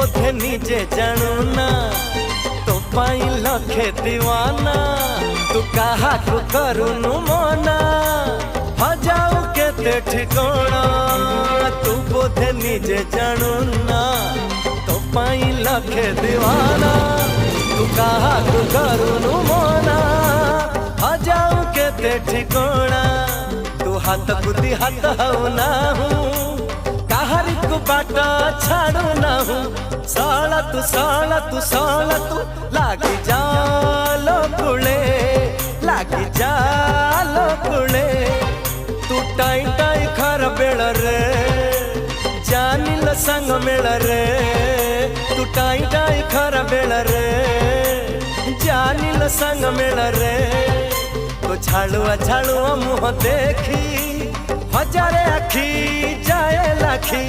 बोधे निजे जानू ना तो पाई लखे दीवाना तू कहा को करूनु मना हजाऊ केते ठिकाना तू बोधे निजे जानू ना तो पाई लखे दीवाना तू कहा को करूनु मना हजाऊ केते ठिकाना तू हाथ बुद्धि हाथ हऊ ना हूँ कहारी को बाटा छाड़ू ना हूँ साला तू लागी जालो कुले लागी जालो कुले तू टाई टाई खर बेड़ रे जानिल संग मेड़ रे तू टाई टाई खर बेड़ रे जानिल संग मेड़ रे तो झाड़ुआ मुँह देखी हजारे आखी जाए लाखी।